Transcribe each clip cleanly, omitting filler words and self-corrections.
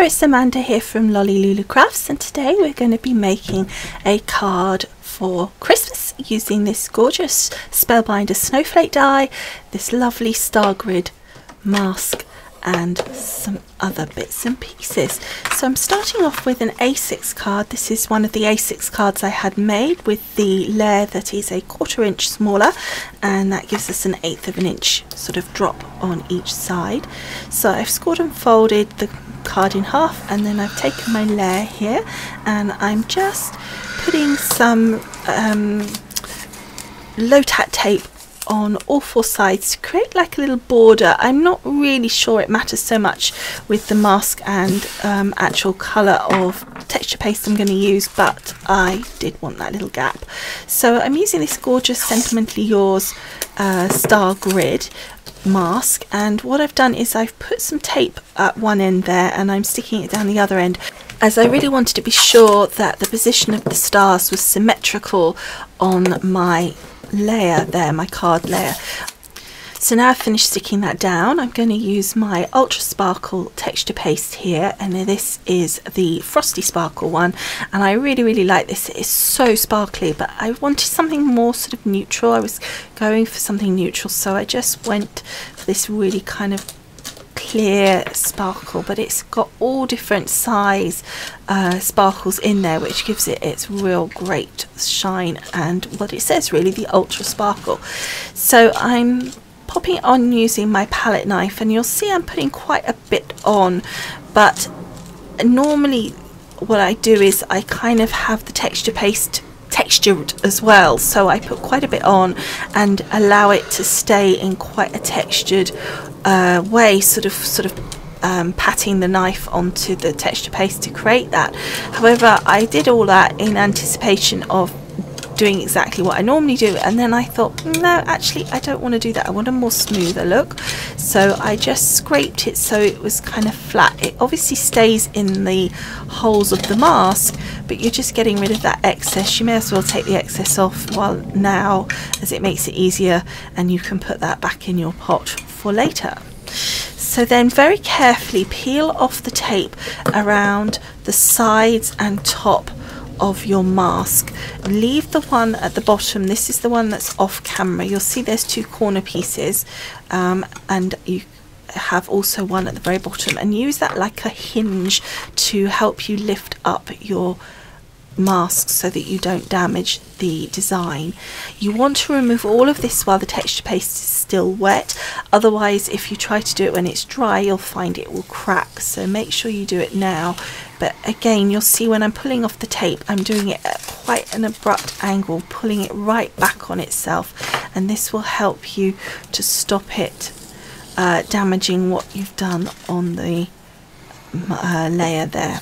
it's Amanda here from Lolli Lulu Crafts, and today we're going to be making a card for Christmas using this gorgeous Spellbinders Snowflake die, this lovely star grid mask and some other bits and pieces. So I'm starting off with an A6 card. This is one of the A6 cards I had made with the layer that is a 1/4 inch smaller, and that gives us an 1/8 of an inch sort of drop on each side. So I've scored and folded the card in half, and then I've taken my layer here and I'm just putting some low tack tape on all 4 sides to create like a little border. I'm not really sure it matters so much with the mask and actual colour of texture paste I'm going to use, but I did want that little gap. So I'm using this gorgeous Sentimentally Yours star grid mask, and what I've done is I've put some tape at one end there and I'm sticking it down the other end, as I really wanted to be sure that the position of the stars was symmetrical on my layer there, my card layer. So now I've finished sticking that down, I'm going to use my Ultra Sparkle texture paste here, and this is the Frosty Sparkle one, and I really like this. It is so sparkly, but I wanted something more sort of neutral. I was going for something neutral, so I just went for this really kind of clear sparkle, but it's got all different size sparkles in there, which gives it its real great shine and what it says, really, the Ultra Sparkle. So I'm popping it on using my palette knife, and you'll see I'm putting quite a bit on, but normally what I do is I kind of have the texture paste textured as well, so I put quite a bit on and allow it to stay in quite a textured way, sort of patting the knife onto the texture paste to create that. However, I did all that in anticipation of doing exactly what I normally do, and then I thought, no, actually I don't want to do that. I want a more smoother look, so I just scraped it so it was kind of flat. It obviously stays in the holes of the mask, but you're just getting rid of that excess. You may as well take the excess off while now, as it makes it easier, and you can put that back in your pot for later. So then very carefully peel off the tape around the sides and top of your mask. Leave the one at the bottom. This is the one that's off camera. You'll see there's 2 corner pieces, and you have also one at the very bottom, and use that like a hinge to help you lift up your mask so that you don't damage the design. You want to remove all of this while the texture paste is still wet, otherwise if you try to do it when it's dry you'll find it will crack, so make sure you do it now. But again, you'll see when I'm pulling off the tape I'm doing it at quite an abrupt angle, pulling it right back on itself, and this will help you to stop it damaging what you've done on the layer there.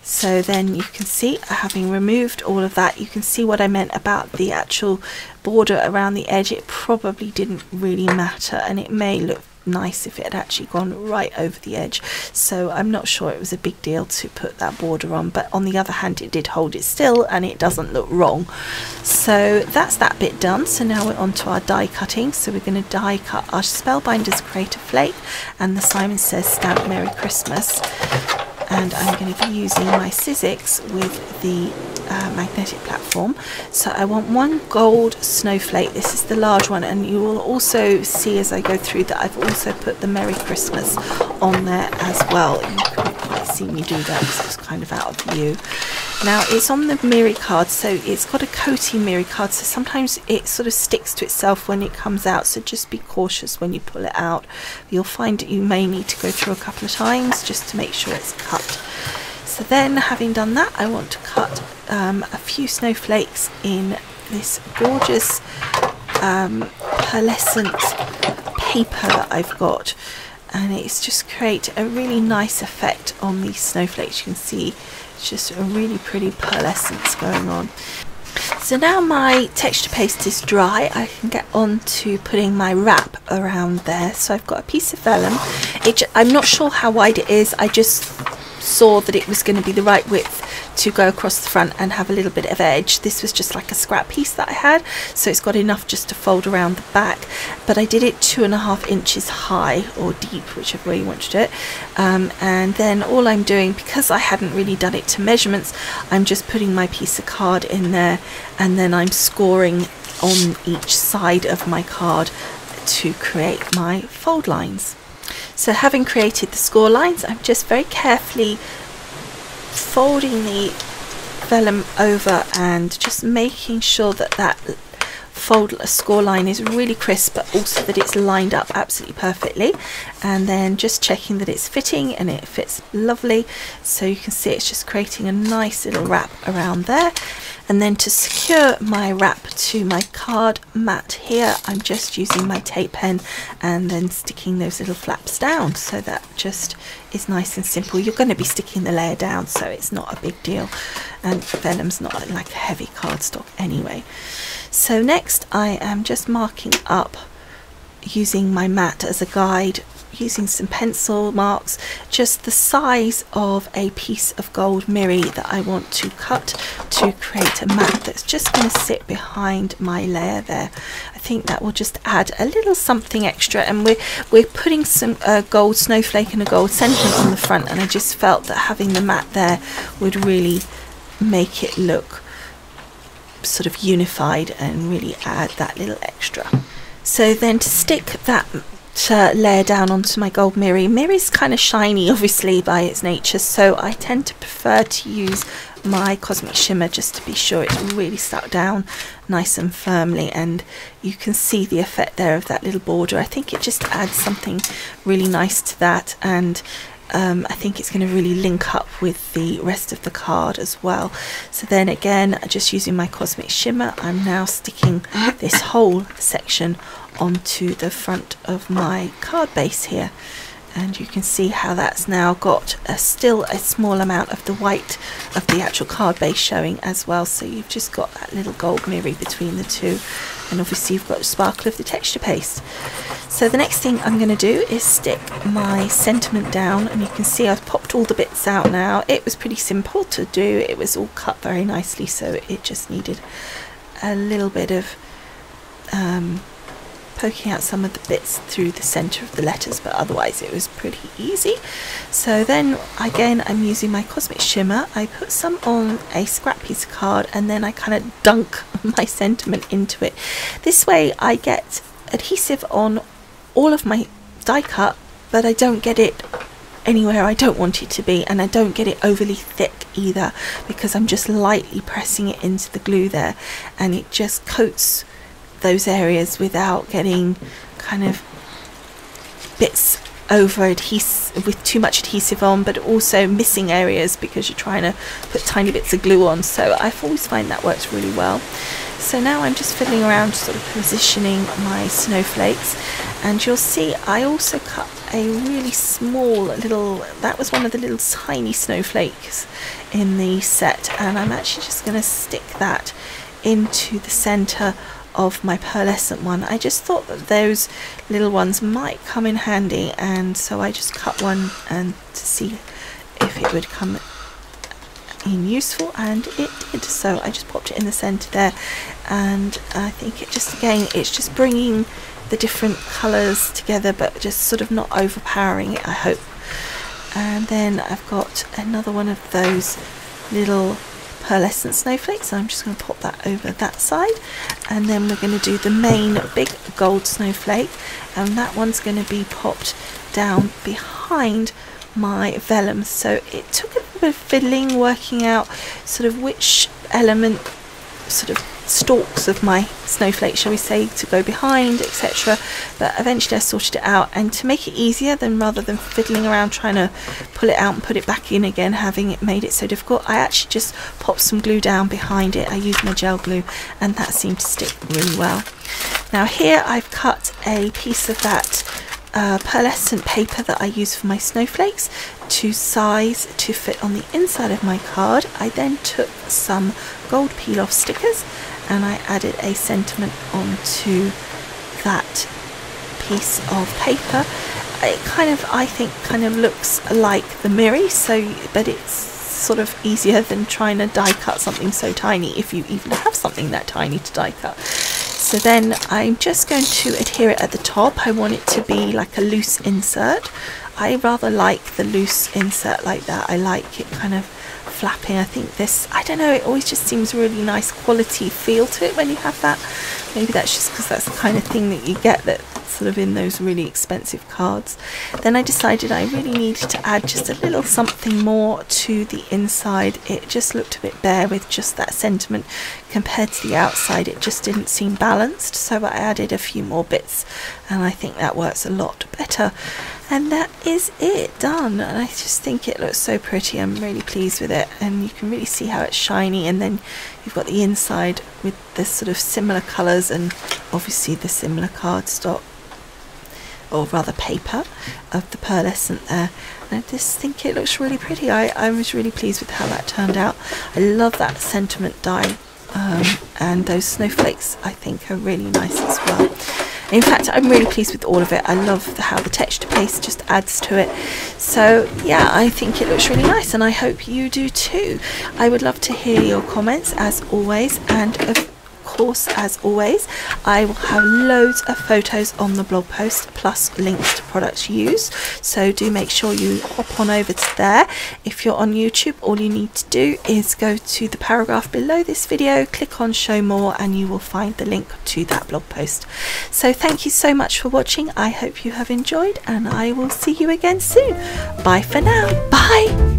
So then you can see, having removed all of that, you can see what I meant about the actual border around the edge. It probably didn't really matter, and it may look nice if it had actually gone right over the edge, so I'm not sure it was a big deal to put that border on, but on the other hand it did hold it still and it doesn't look wrong. So that's that bit done. So now we're on to our die cutting. So we're going to die cut our Spellbinders Creator Flake and the Simon Says stamp Merry Christmas, and I'm going to be using my Sizzix with the Magneticplatform. So I want 1 gold snowflake. This is the large one, and you will also see as I go through that I've also put the Merry Christmas on there as well. You can't quite see me do that because it's kind of out of view. Now it's on the Mirri card, so it's got a coating Mirri card, so sometimes it sort of sticks to itself when it comes out, so just be cautious when you pull it out. You'll find that you may need to go through a couple of times just to make sure it's cut. So then, having done that, I want to cut a few snowflakes in this gorgeous pearlescent paper that I've got, and it's just create a really nice effect on these snowflakes. You can see it's just a really pretty pearlescence going on. So now my texture paste is dry, I can get on to putting my wrap around there. So I've got a piece of vellum. I'm not sure how wide it is, I just saw that it was going to be the right width to go across the front and have a little bit of edge. This was just like a scrap piece that I had, so it's got enough just to fold around the back, but I did it 2.5 inches high or deep, whichever way you want to do it. And then all I'm doing, because I hadn't really done it to measurements, I'm just putting my piece of card in there, and then I'm scoring on each side of my card to create my fold lines. So having created the score lines, I'm just very carefully folding the vellum over and just making sure that that score line is really crisp, but also that it's lined up absolutely perfectly, and then just checking that it's fitting, and it fits lovely. So you can see it's just creating a nice little wrap around there. And then to secure my wrap to my card mat here, I'm just using my tape pen and then sticking those little flaps down. So that just is nice and simple. You're going to be sticking the layer down, so it's not a big deal. And vellum's not like a heavy cardstock anyway. So next I am just marking up using my mat as a guide, using some pencil marks, just the size of a piece of gold Mirri that I want to cut to create a mat that's just going to sit behind my layer there. I think that will just add a little something extra, and we're putting some gold snowflake and a gold sentiment on the front, and I just felt that having the mat there would really make it look sort of unified and really add that little extra. So then to stick that layer down onto my gold Mirri. Mirri's kind of shiny obviously by its nature, so I tend to prefer to use my Cosmic Shimmer just to be sure it's really stuck down nice and firmly, and you can see the effect there of that little border. I think it just adds something really nice to that, and I think it's going to really link up with the rest of the card as well. So then again, just using my Cosmic Shimmer, I'm now sticking this whole section onto the front of my card base here, and you can see how that's now got still a small amount of the white of the actual card base showing as well. So you've just got that little gold Mirri between the two, and obviously you've got the sparkle of the texture paste. So the next thing I'm going to do is stick my sentiment down, and you can see I've popped all the bits out now. It was pretty simple to do, it was all cut very nicely, so it just needed a little bit of poking out some of the bits through the center of the letters, but otherwise it was pretty easy. So then again, I'm using my Cosmic Shimmer. I put some on a scrap piece of card, and then I kind of dunk my sentiment into it. This way I get adhesive on all of my die cut, but I don't get it anywhere I don't want it to be, and I don't get it overly thick either, because I'm just lightly pressing it into the glue there, and it just coats those areas without getting kind of bits over adhesive with too much adhesive on, but also missing areas because you're trying to put tiny bits of glue on. So I've always find that works really well. So now I'm just fiddling around, sort of positioning my snowflakes, and you'll see I also cut a really small little, that was one of the little tiny snowflakes in the set, and I'm actually just going to stick that into the center of my pearlescent one. I just thought that those little ones might come in handy, and so I just cut one and to see if it would come in useful, and it did. So I just popped it in the center there, and I think it just, again, it's just bringing the different colors together, but just sort of not overpowering it, I hope. And then I've got another one of those little pearlescent snowflakes, so I'm just going to pop that over that side, and then we're going to do the main big gold snowflake, and that one's going to be popped down behind my vellum. So it took a bit of fiddling, working out sort of which element, sort of stalks of my snowflake, shall we say, to go behind, etc. But eventually I sorted it out, and to make it easier, then rather than fiddling around trying to pull it out and put it back in again, having it made it so difficult, I actually just popped some glue down behind it. I used my gel glue, and that seemed to stick really well. Now here I've cut a piece of that pearlescent paper that I use for my snowflakes to size to fit on the inside of my card. I then took some gold peel off stickers, and I added a sentiment onto that piece of paper. It kind of, I think, kind of looks like the Mirri, so, but it's sort of easier than trying to die cut something so tiny, if you even have something that tiny to die cut. So then I'm just going to adhere it at the top. I want it to be like a loose insert. I rather like the loose insert like that. I like it kind of flapping. I think this, I don't know, it always just seems really nice quality feel to it when you have that. Maybe that's just because that's the kind of thing that you get that sort of in those really expensive cards. Then I decided I really needed to add just a little something more to the inside. It just looked a bit bare with just that sentiment compared to the outside. It just didn't seem balanced, so I added a few more bits, and I think that works a lot better. And that is it, done. And I just think it looks so pretty. I'm really pleased with it, and you can really see how it's shiny, and then you've got the inside with the sort of similar colours and obviously the similar cardstock, or rather paper, of the pearlescent there. And I just think it looks really pretty. I was really pleased with how that turned out. I love that sentiment die, and those snowflakes I think are really nice as well. In fact, I'm really pleased with all of it. I love how the texture paste just adds to it. So yeah, I think it looks really nice, and I hope you do too. I would love to hear your comments as always, and of course, as always, I will have loads of photos on the blog post plus links to products used, so do make sure you hop on over to there. If you're on YouTube, all you need to do is go to the paragraph below this video, click on show more, and you will find the link to that blog post. So thank you so much for watching. I hope you have enjoyed, and I will see you again soon. Bye for now. Bye.